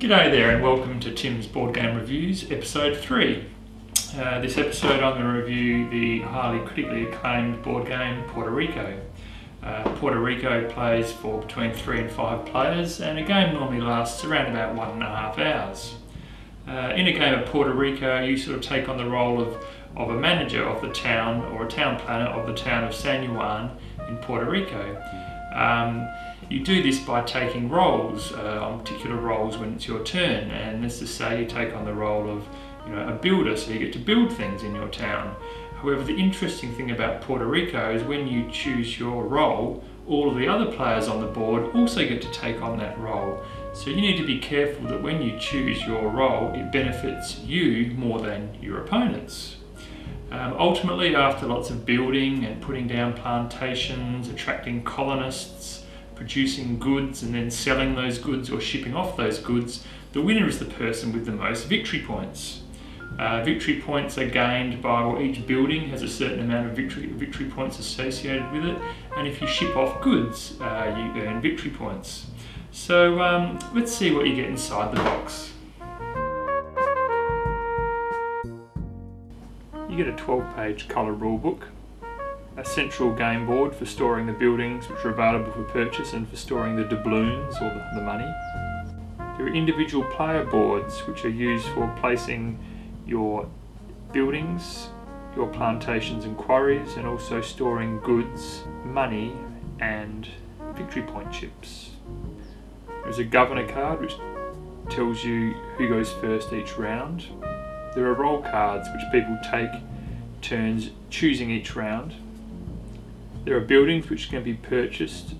G'day there and welcome to Tim's Board Game Reviews, episode 3. This episode I'm going to review the highly critically acclaimed board game Puerto Rico. Puerto Rico plays for between 3 and 5 players and a game normally lasts around about 1.5 hours. In a game of Puerto Rico you sort of take on the role of a manager of the town or a town planner of the town of San Juan in Puerto Rico. You do this by taking roles, on particular roles when it's your turn, and let's just say you take on the role of a builder, so you get to build things in your town. However, the interesting thing about Puerto Rico is when you choose your role, all of the other players on the board also get to take on that role. So you need to be careful that when you choose your role, it benefits you more than your opponents. Ultimately, after lots of building and putting down plantations, attracting colonists, producing goods and then selling those goods or shipping off those goods, the winner is the person with the most victory points. Victory points are gained by, well, each building has a certain amount of victory points associated with it, and if you ship off goods, you earn victory points. So let's see what you get inside the box. You get a 12-page colour rulebook, a central game board for storing the buildings which are available for purchase and for storing the doubloons or the money. There are individual player boards which are used for placing your buildings, your plantations and quarries, and also storing goods, money and victory point chips. There's a governor card which tells you who goes first each round. There are roll cards which people take turns choosing each round. There are buildings which can be purchased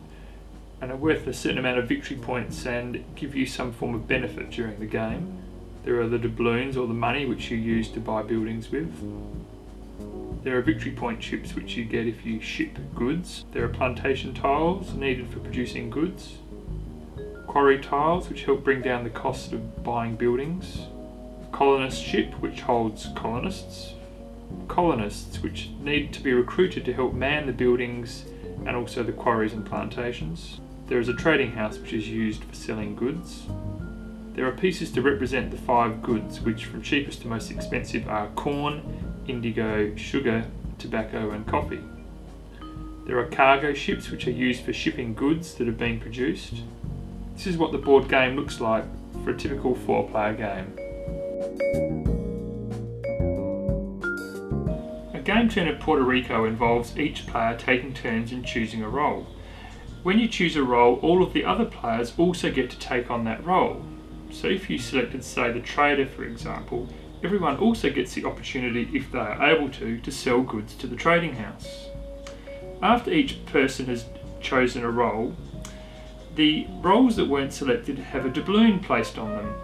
and are worth a certain amount of victory points and give you some form of benefit during the game. There are the doubloons or the money which you use to buy buildings with. There are victory point chips which you get if you ship goods. There are plantation tiles needed for producing goods. Quarry tiles which help bring down the cost of buying buildings. Colonist ship which holds colonists. Colonists which need to be recruited to help man the buildings and also the quarries and plantations. There is a trading house which is used for selling goods. There are pieces to represent the 5 goods which from cheapest to most expensive are corn, indigo, sugar, tobacco and coffee. There are cargo ships which are used for shipping goods that have been produced. This is what the board game looks like for a typical 4-player game. A game turn of Puerto Rico involves each player taking turns in choosing a role. When you choose a role, all of the other players also get to take on that role. So if you selected, say, the trader, for example, everyone also gets the opportunity, if they are able to sell goods to the trading house. After each person has chosen a role, the roles that weren't selected have a doubloon placed on them,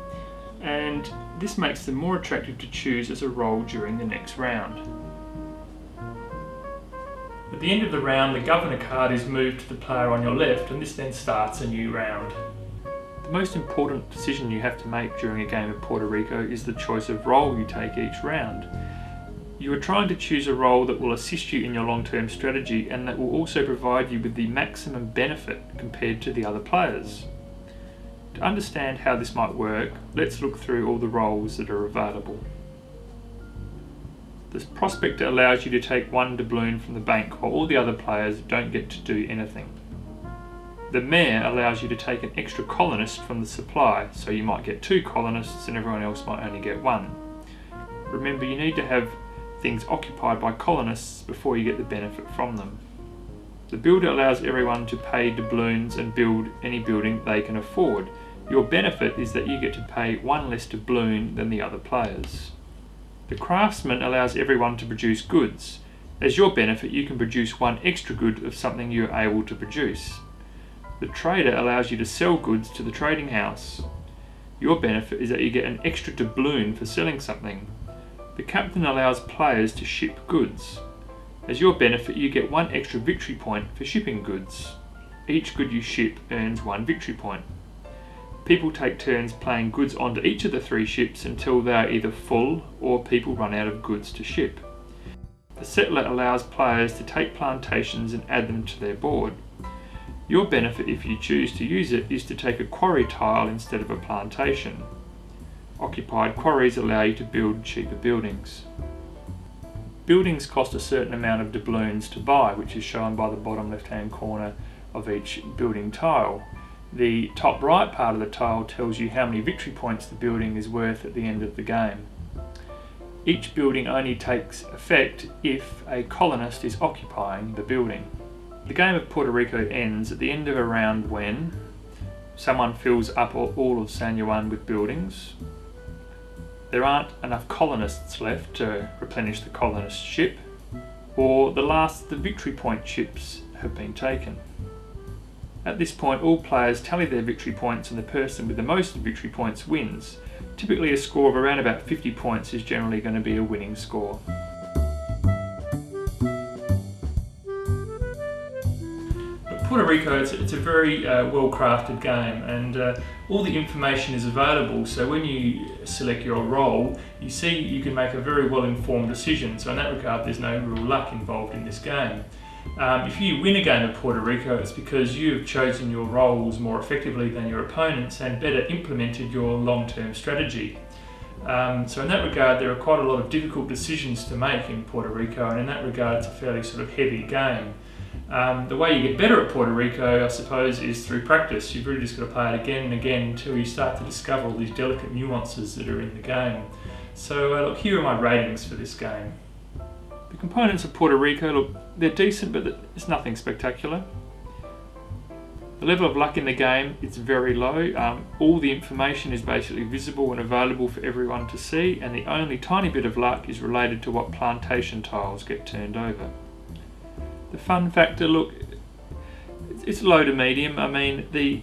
and this makes them more attractive to choose as a role during the next round. At the end of the round, the governor card is moved to the player on your left, and this then starts a new round. The most important decision you have to make during a game of Puerto Rico is the choice of role you take each round. You are trying to choose a role that will assist you in your long-term strategy and that will also provide you with the maximum benefit compared to the other players. To understand how this might work, let's look through all the roles that are available. The prospector allows you to take 1 doubloon from the bank while all the other players don't get to do anything. The mayor allows you to take an extra colonist from the supply, so you might get 2 colonists and everyone else might only get 1. Remember, you need to have things occupied by colonists before you get the benefit from them. The builder allows everyone to pay doubloons and build any building they can afford. Your benefit is that you get to pay 1 less doubloon than the other players. The craftsman allows everyone to produce goods. As your benefit, you can produce 1 extra good of something you are able to produce. The trader allows you to sell goods to the trading house. Your benefit is that you get an extra doubloon for selling something. The captain allows players to ship goods. As your benefit, you get 1 extra victory point for shipping goods. Each good you ship earns 1 victory point. People take turns playing goods onto each of the 3 ships until they are either full or people run out of goods to ship. The settler allows players to take plantations and add them to their board. Your benefit, if you choose to use it, is to take a quarry tile instead of a plantation. Occupied quarries allow you to build cheaper buildings. Buildings cost a certain amount of doubloons to buy, which is shown by the bottom left-hand corner of each building tile. The top right part of the tile tells you how many victory points the building is worth at the end of the game. Each building only takes effect if a colonist is occupying the building. The game of Puerto Rico ends at the end of a round when someone fills up all of San Juan with buildings, there aren't enough colonists left to replenish the colonist ship, or the last of the victory point ships have been taken. At this point, all players tally their victory points and the person with the most victory points wins. Typically a score of around about 50 points is generally going to be a winning score. Puerto Rico, it's a very well-crafted game, and all the information is available, so when you select your role, you see you can make a very well-informed decision. So in that regard, there's no real luck involved in this game. If you win a game of Puerto Rico, it's because you've chosen your roles more effectively than your opponents and better implemented your long-term strategy. So in that regard, there are quite a lot of difficult decisions to make in Puerto Rico, and in that regard, it's a fairly sort of heavy game. The way you get better at Puerto Rico, I suppose, is through practice. You've really just got to play it again and again until you start to discover all these delicate nuances that are in the game. So look, here are my ratings for this game. The components of Puerto Rico, look, they're decent, but it's nothing spectacular. The level of luck in the game is very low. All the information is basically visible and available for everyone to see, and the only tiny bit of luck is related to what plantation tiles get turned over. The fun factor, look, it's low to medium. I mean, the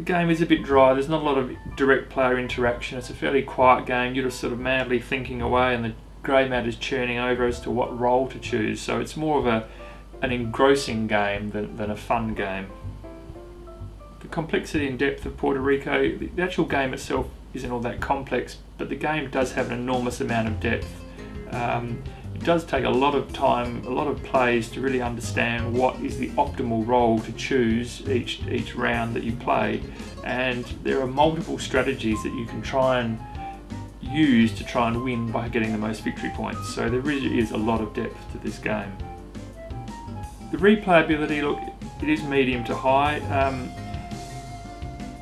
game is a bit dry. There's not a lot of direct player interaction. It's a fairly quiet game. You're just sort of madly thinking away, and the grey matter is churning over as to what role to choose. So it's more of an engrossing game than a fun game. The complexity and depth of Puerto Rico, the actual game itself isn't all that complex, but the game does have an enormous amount of depth. It does take a lot of time, a lot of plays to really understand what is the optimal role to choose each round that you play, and there are multiple strategies that you can try and use to try and win by getting the most victory points. So there really is a lot of depth to this game. The replayability, look, it is medium to high.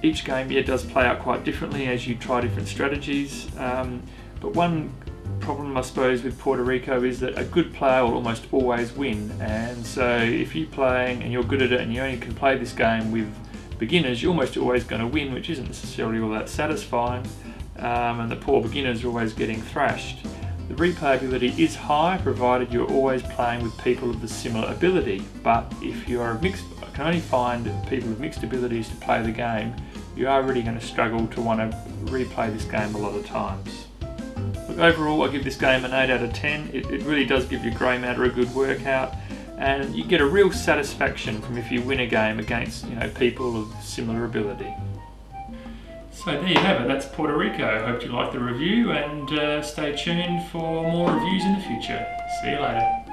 Each game does play out quite differently as you try different strategies, but one problem I suppose with Puerto Rico is that a good player will almost always win, and so if you're playing and you're good at it and you only can play this game with beginners, you're almost always going to win, which isn't necessarily all that satisfying, and the poor beginners are always getting thrashed. The replayability is high provided you're always playing with people of the similar ability, but if you can only find people with mixed abilities to play the game, you are really going to struggle to want to replay this game a lot of times. Look, overall, I give this game an 8 out of 10. It really does give your grey matter a good workout, and you get a real satisfaction from if you win a game against people of similar ability. So there you have it, that's Puerto Rico. Hope you liked the review, and stay tuned for more reviews in the future. See you later.